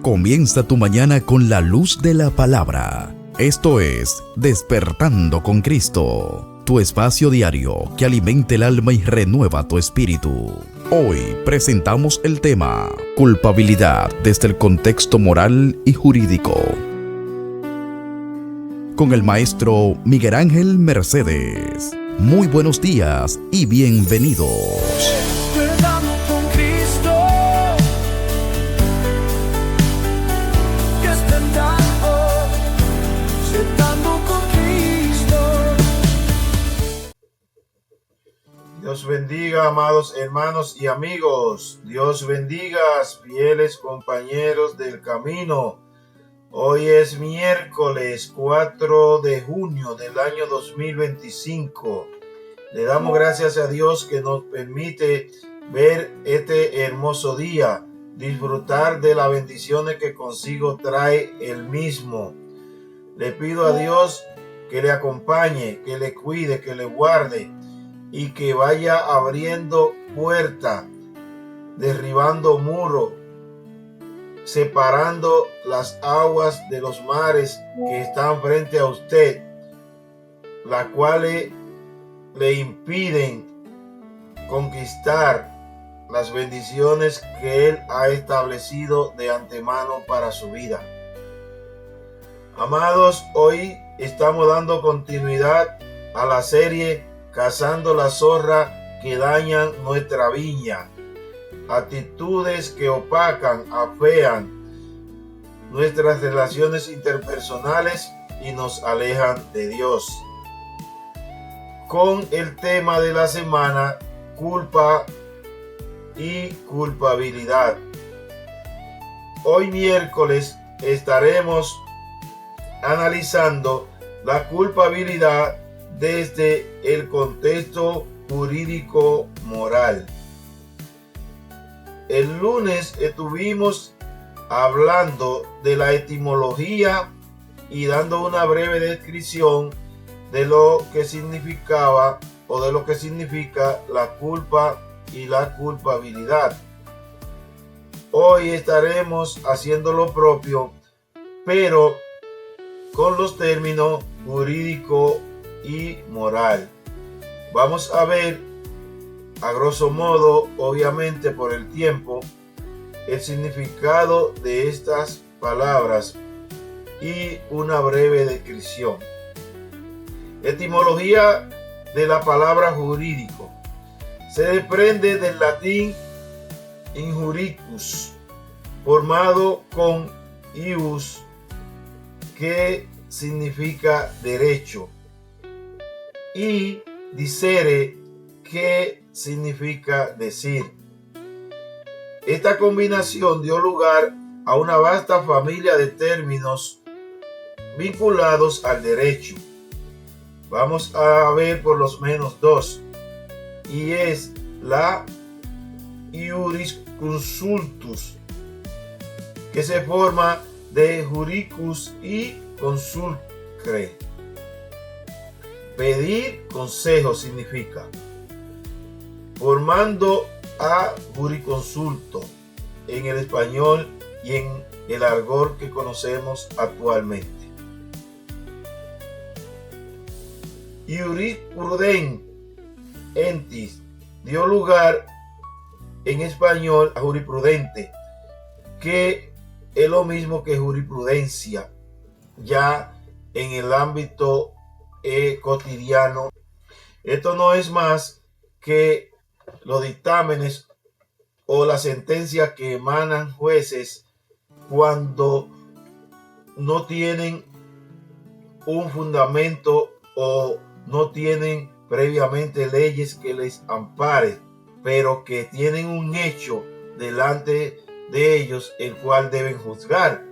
Comienza tu mañana con la luz de la palabra. Esto es Despertando con Cristo, tu espacio diario que alimenta el alma y renueva tu espíritu. Hoy presentamos el tema culpabilidad desde el contexto moral y jurídico, con el maestro Miguel Ángel Mercedes. Muy buenos días y bienvenidos. Dios bendiga, amados hermanos y amigos. Dios bendiga, fieles compañeros del camino. Hoy es miércoles 4 de junio del año 2025. Le damos gracias a Dios que nos permite ver este hermoso día, disfrutar de las bendiciones que consigo trae el mismo. Le pido a Dios que le acompañe, que le cuide, que le guarde y que vaya abriendo puertas, derribando muros, separando las aguas de los mares que están frente a usted, las cuales le impiden conquistar las bendiciones que Él ha establecido de antemano para su vida. Amados, hoy estamos dando continuidad a la serie Cazando la zorra que dañan nuestra viña. Actitudes que opacan, afean nuestras relaciones interpersonales y nos alejan de Dios. Con el tema de la semana, culpa y culpabilidad. Hoy miércoles estaremos analizando la culpabilidad desde el contexto jurídico moral. El lunes estuvimos hablando de la etimología y dando una breve descripción de lo que significaba o de lo que significa la culpa y la culpabilidad. Hoy estaremos haciendo lo propio, pero con los términos jurídico y moral. Vamos a ver, a grosso modo, obviamente por el tiempo, el significado de estas palabras y una breve descripción. Etimología de la palabra jurídico. Se desprende del latín injuricus, formado con ius, que significa derecho, y dicere, que significa decir. Esta combinación dio lugar a una vasta familia de términos vinculados al derecho. Vamos a ver por lo menos dos, y es la jurisconsultus, que se forma de juricus y consulcre. Pedir consejo significa, formando a jurisconsulto en el español y en el argot que conocemos actualmente. Jurisprudentis dio lugar en español a jurisprudente, que es lo mismo que jurisprudencia, ya en el ámbito cotidiano. Esto no es más que los dictámenes o las sentencias que emanan jueces cuando no tienen un fundamento o no tienen previamente leyes que les amparen, pero que tienen un hecho delante de ellos el cual deben juzgar.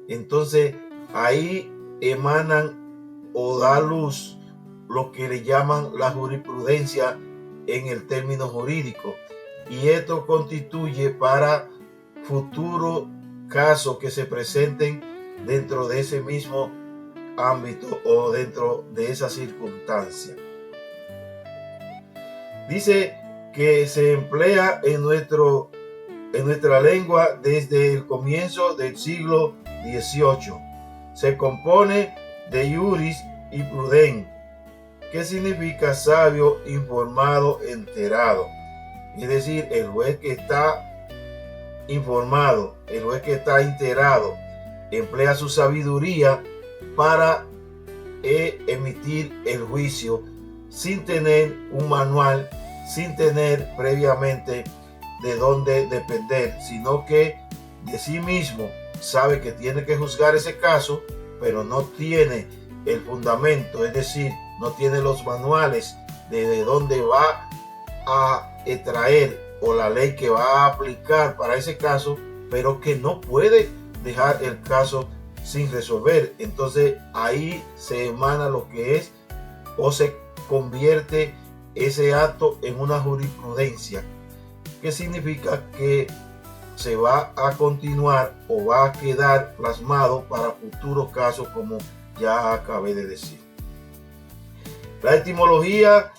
Entonces ahí emanan o da luz lo que le llaman la jurisprudencia en el término jurídico, y esto constituye para futuros casos que se presenten dentro de ese mismo ámbito o dentro de esa circunstancia. Dice que se emplea en nuestro en nuestra lengua desde el comienzo del siglo XVIII. Se compone de iuris y prudens, que significa sabio, informado, enterado. Es decir, el juez que está informado, el juez que está enterado, emplea su sabiduría para emitir el juicio sin tener un manual, sin tener previamente de dónde depender, sino que de sí mismo sabe que tiene que juzgar ese caso, pero no tiene el fundamento, es decir, no tiene los manuales de dónde va a extraer o la ley que va a aplicar para ese caso, pero que no puede dejar el caso sin resolver. Entonces ahí se emana lo que es o se convierte ese acto en una jurisprudencia, que significa que se va a continuar o va a quedar plasmado para futuros casos, como ya acabé de decir. La etimología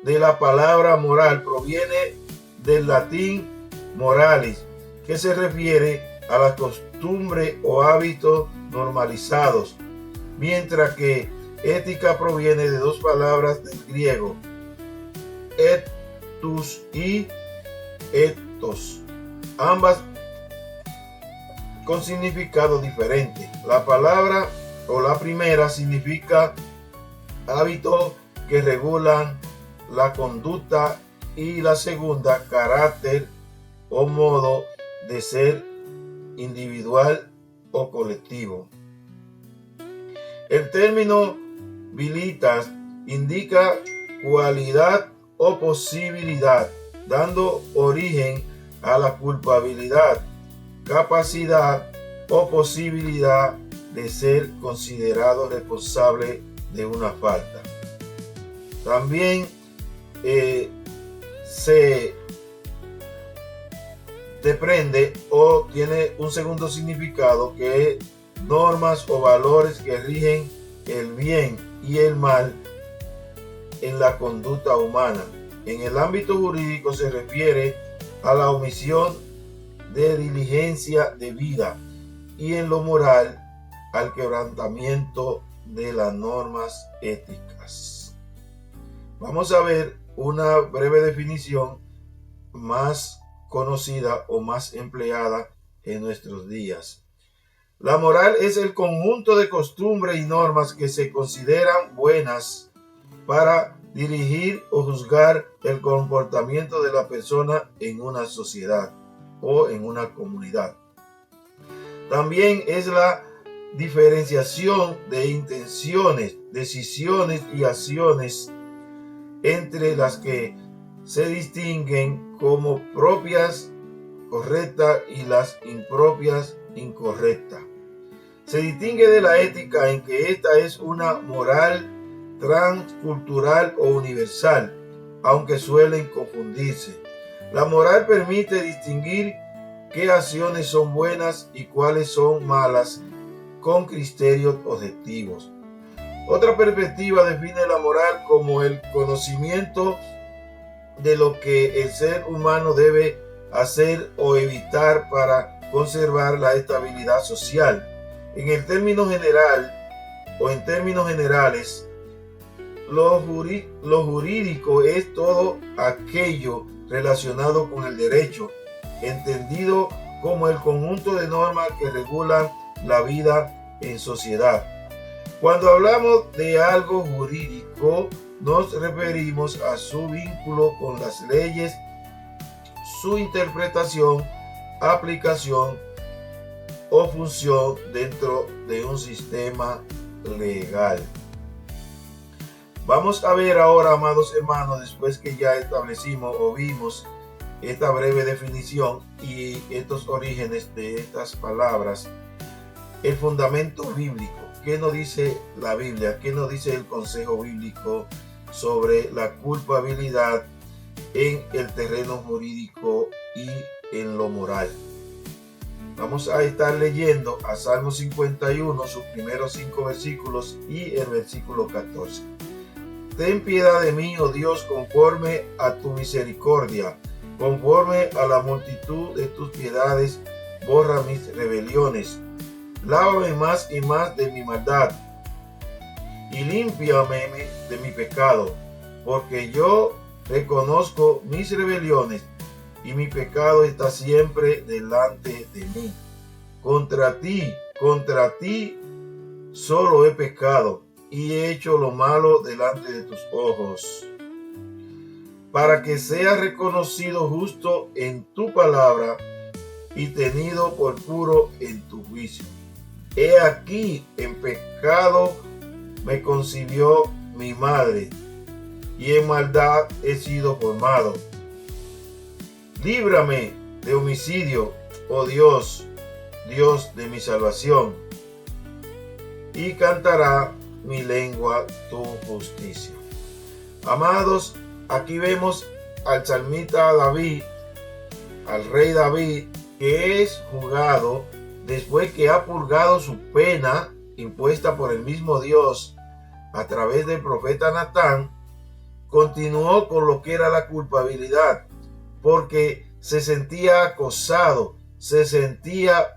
de la palabra moral proviene del latín moralis, que se refiere a la costumbre o hábitos normalizados, mientras que ética proviene de dos palabras del griego, ethos y ethos, ambas con significado diferente. La palabra o la primera significa hábitos que regulan la conducta y la segunda carácter o modo de ser individual o colectivo. El término vilitas indica cualidad o posibilidad, dando origen a la culpabilidad, capacidad o posibilidad de ser considerado responsable de una falta. También se desprende o tiene un segundo significado, que es normas o valores que rigen el bien y el mal en la conducta humana. En el ámbito jurídico se refiere a la omisión de diligencia debida, y en lo moral al quebrantamiento de las normas éticas. Vamos a ver una breve definición más conocida o más empleada en nuestros días. La moral es el conjunto de costumbres y normas que se consideran buenas para dirigir o juzgar el comportamiento de la persona en una sociedad o en una comunidad. También es la diferenciación de intenciones, decisiones y acciones entre las que se distinguen como propias, correctas, y las impropias, incorrectas. Se distingue de la ética en que esta es una moral transcultural o universal, aunque suelen confundirse. La moral permite distinguir qué acciones son buenas y cuáles son malas con criterios objetivos. Otra perspectiva define la moral como el conocimiento de lo que el ser humano debe hacer o evitar para conservar la estabilidad social. En términos generales, lo jurídico es todo aquello relacionado con el derecho, entendido como el conjunto de normas que regulan la vida en sociedad. Cuando hablamos de algo jurídico, nos referimos a su vínculo con las leyes, su interpretación, aplicación o función dentro de un sistema legal. Vamos a ver ahora, amados hermanos, después que ya establecimos o vimos esta breve definición y estos orígenes de estas palabras, el fundamento bíblico. ¿Qué nos dice la Biblia? ¿Qué nos dice el consejo bíblico sobre la culpabilidad en el terreno jurídico y en lo moral? Vamos a estar leyendo a Salmo 51, sus primeros 5 versículos y el versículo 14. Ten piedad de mí, oh Dios, conforme a tu misericordia, Conforme a la multitud de tus piedades, borra mis rebeliones. Lávame más y más de mi maldad, y límpiame de mi pecado, porque yo reconozco mis rebeliones, y mi pecado está siempre delante de mí. Contra ti solo he pecado, y he hecho lo malo delante de tus ojos, para que sea reconocido justo en tu palabra y tenido por puro en tu juicio. He aquí, en pecado me concibió mi madre, y en maldad he sido formado. Líbrame de homicidio, oh Dios, Dios de mi salvación, y cantará mi lengua tu justicia. Amados, aquí vemos al salmista David, al rey David, que es juzgado después que ha purgado su pena impuesta por el mismo Dios a través del profeta Natán. Continuó con lo que era la culpabilidad, porque se sentía acosado, se sentía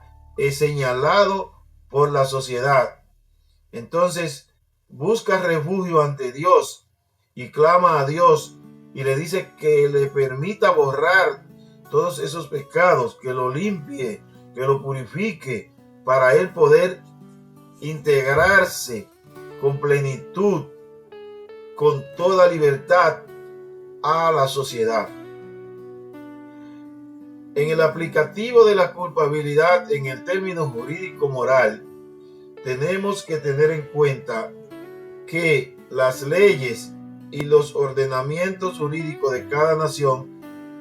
señalado por la sociedad. Entonces busca refugio ante Dios y clama a Dios y le dice que le permita borrar todos esos pecados, que lo limpie, que lo purifique, para él poder integrarse con plenitud, con toda libertad a la sociedad. En el aplicativo de la culpabilidad en el término jurídico moral, tenemos que tener en cuenta que las leyes y los ordenamientos jurídicos de cada nación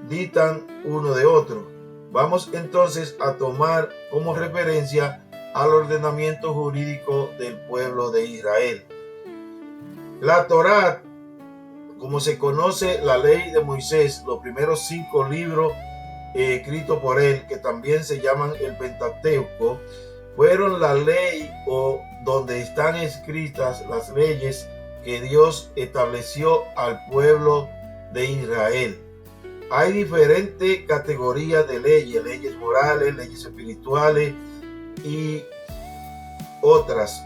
dictan uno de otro. Vamos entonces a tomar como referencia al ordenamiento jurídico del pueblo de Israel. La Torá, como se conoce la ley de Moisés, los primeros 5 libros escritos por él, que también se llaman el Pentateuco, fueron la ley o donde están escritas las leyes que Dios estableció al pueblo de Israel. Hay diferentes categorías de leyes, leyes morales, leyes espirituales y otras.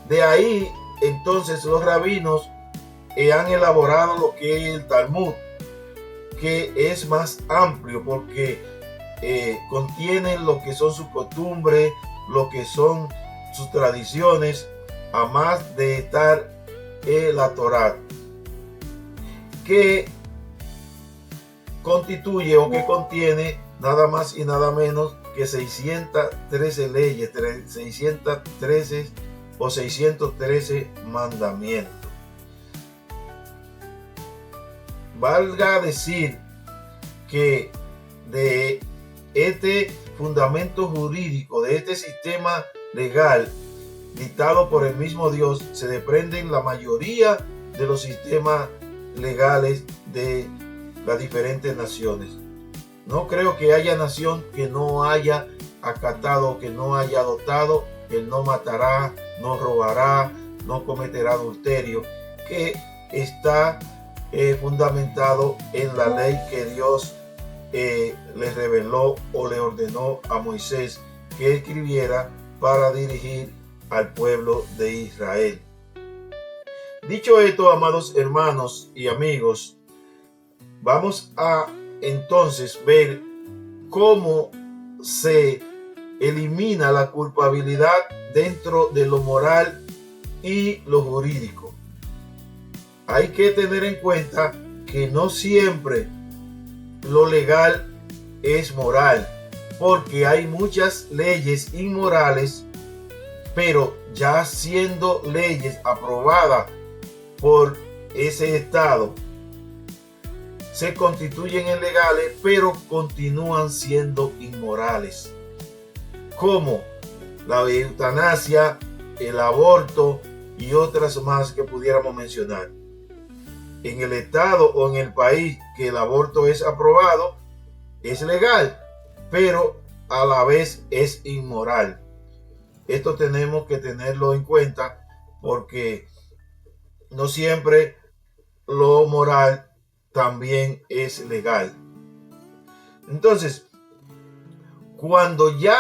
De ahí entonces los rabinos han elaborado lo que es el Talmud, que es más amplio porque contiene lo que son sus costumbres, lo que son sus tradiciones, a más de estar la Torá, que constituye o que contiene nada más y nada menos que 613 leyes, 613 o 613 mandamientos. Valga decir que de este fundamento jurídico, de este sistema legal dictado por el mismo Dios, se desprenden la mayoría de los sistemas legales de las diferentes naciones. No creo que haya nación que no haya acatado, que no haya adoptado el no matará, no robará, no cometerá adulterio, que está fundamentado en la ley que Dios le reveló o le ordenó a Moisés que escribiera para dirigir al pueblo de Israel. Dicho esto, amados hermanos y amigos, vamos a entonces ver cómo se elimina la culpabilidad dentro de lo moral y lo jurídico. Hay que tener en cuenta que no siempre lo legal es moral, porque hay muchas leyes inmorales, pero ya siendo leyes aprobadas por ese estado, se constituyen en legales, pero continúan siendo inmorales, como la eutanasia, el aborto y otras más que pudiéramos mencionar. En el estado o en el país que el aborto es aprobado, es legal, pero a la vez es inmoral. Esto tenemos que tenerlo en cuenta porque no siempre lo moral también es legal. Entonces, cuando ya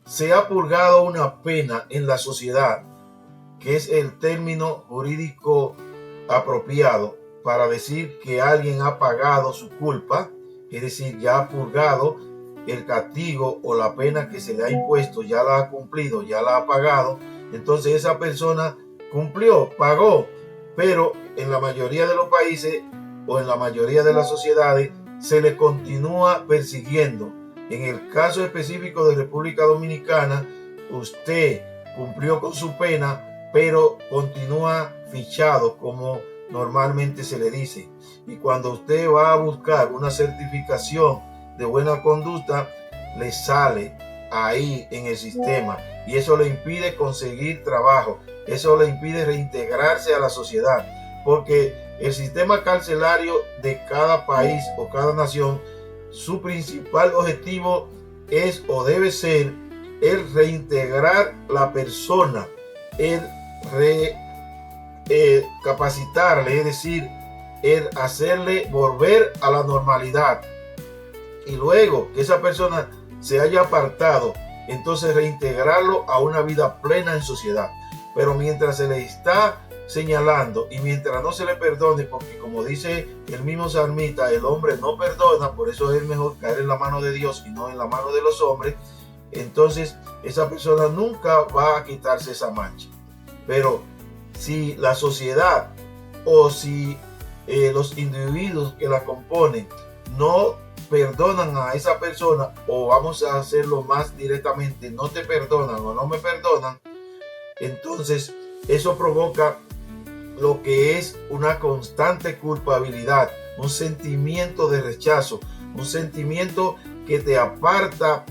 se ha purgado una pena en la sociedad, que es el término jurídico apropiado para decir que alguien ha pagado su culpa, es decir, ya ha purgado el castigo o la pena que se le ha impuesto, ya la ha cumplido, ya la ha pagado, entonces esa persona cumplió, pagó, pero en la mayoría de los países o en la mayoría de las sociedades se le continúa persiguiendo. En el caso específico de República Dominicana, usted cumplió con su pena, pero continúa fichado, como normalmente se le dice. Y cuando usted va a buscar una certificación de buena conducta, le sale ahí en el sistema. Y eso le impide conseguir trabajo. Eso le impide reintegrarse a la sociedad. Porque el sistema carcelario de cada país o cada nación, su principal objetivo es o debe ser el reintegrar la persona, el capacitarle, es decir, el hacerle volver a la normalidad. Y luego que esa persona se haya apartado, entonces reintegrarlo a una vida plena en sociedad. Pero mientras se le está señalando y mientras no se le perdone, porque como dice el mismo salmista, el hombre no perdona, por eso es mejor caer en la mano de Dios y no en la mano de los hombres, entonces esa persona nunca va a quitarse esa mancha. Pero si la sociedad o si los individuos que la componen no perdonan a esa persona, o vamos a hacerlo más directamente, no te perdonan o no me perdonan, entonces eso provoca lo que es una constante culpabilidad, un sentimiento de rechazo, un sentimiento que te aparta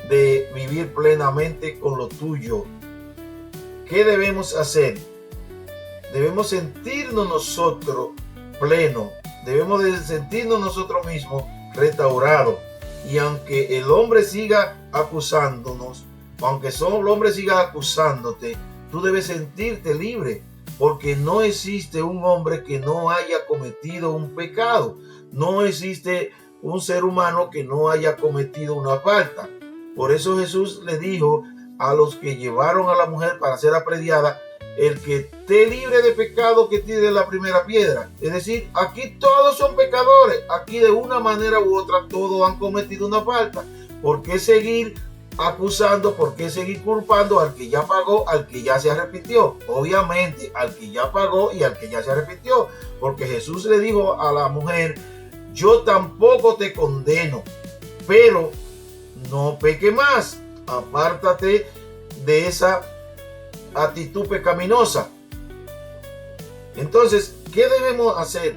de vivir plenamente con lo tuyo. ¿Qué debemos hacer? Debemos sentirnos nosotros plenos, debemos de sentirnos nosotros mismos restaurados. Y aunque el hombre siga acusándonos, aunque el hombre siga acusándote, tú debes sentirte libre, porque no existe un hombre que no haya cometido un pecado. No existe un ser humano que no haya cometido una falta. Por eso Jesús le dijo a los que llevaron a la mujer para ser aprediada: el que esté libre de pecado, que tire la primera piedra. Es decir, aquí todos son pecadores. Aquí de una manera u otra todos han cometido una falta. ¿Por qué seguir acusando? ¿Por qué seguir culpando al que ya pagó, al que ya se arrepintió? Obviamente al que ya pagó y al que ya se arrepintió, porque Jesús le dijo a la mujer: yo tampoco te condeno, pero no peque más, apártate de esa actitud pecaminosa. Entonces, ¿qué debemos hacer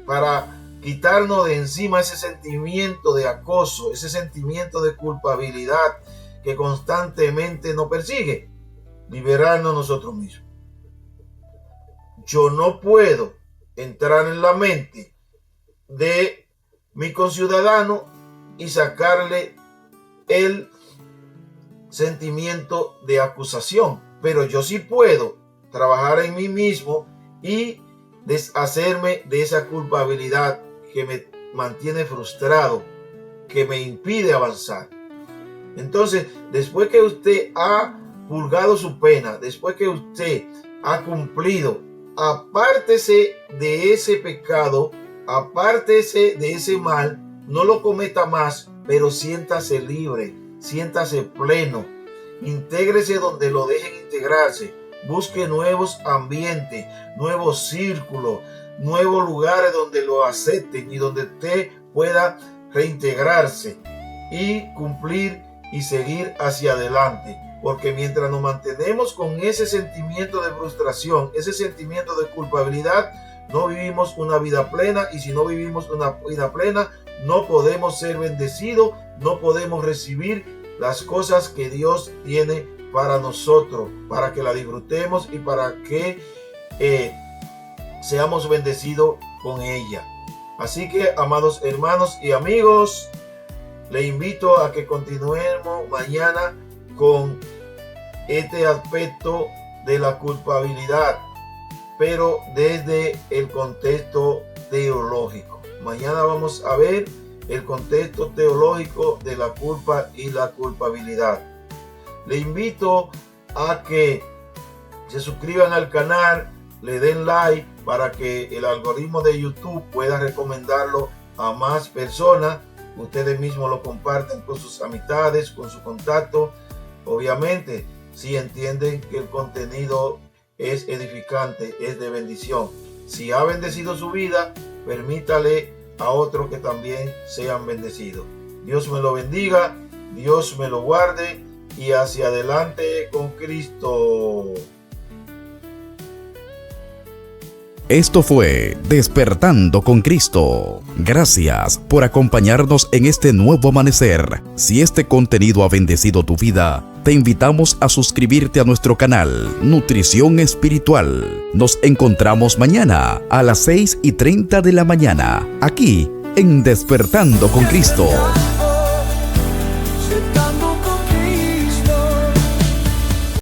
para quitarnos de encima ese sentimiento de acoso, ese sentimiento de culpabilidad que constantemente nos persigue? Liberarnos nosotros mismos. Yo no puedo entrar en la mente de mi conciudadano y sacarle el sentimiento de acusación, pero yo sí puedo trabajar en mí mismo y deshacerme de esa culpabilidad que me mantiene frustrado, que me impide avanzar. Entonces, después que usted ha purgado su pena, después que usted ha cumplido, apártese de ese pecado, apártese de ese mal, no lo cometa más, pero siéntase libre, siéntase pleno, intégrese donde lo dejen integrarse, busque nuevos ambientes, nuevos círculos, nuevos lugares donde lo acepten y donde usted pueda reintegrarse y cumplir y seguir hacia adelante. Porque mientras nos mantenemos con ese sentimiento de frustración, ese sentimiento de culpabilidad, no vivimos una vida plena, y si no vivimos una vida plena, no podemos ser bendecidos, no podemos recibir las cosas que Dios tiene para nosotros, para que la disfrutemos y para que seamos bendecidos con ella. Así que, amados hermanos y amigos, le invito a que continuemos mañana con este aspecto de la culpabilidad, pero desde el contexto teológico. Mañana vamos a ver el contexto teológico de la culpa y la culpabilidad. Le invito a que se suscriban al canal, le den like para que el algoritmo de YouTube pueda recomendarlo a más personas. Ustedes mismos lo comparten con sus amistades, con su contacto. Obviamente, si entienden que el contenido es edificante, es de bendición. Si ha bendecido su vida, permítale a otros que también sean bendecidos. Dios me lo bendiga, Dios me lo guarde y hacia adelante con Cristo. Esto fue Despertando con Cristo. Gracias por acompañarnos en este nuevo amanecer. Si este contenido ha bendecido tu vida, te invitamos a suscribirte a nuestro canal Nutrición Espiritual. Nos encontramos mañana a las 6:30 de la mañana, aquí en Despertando con Cristo.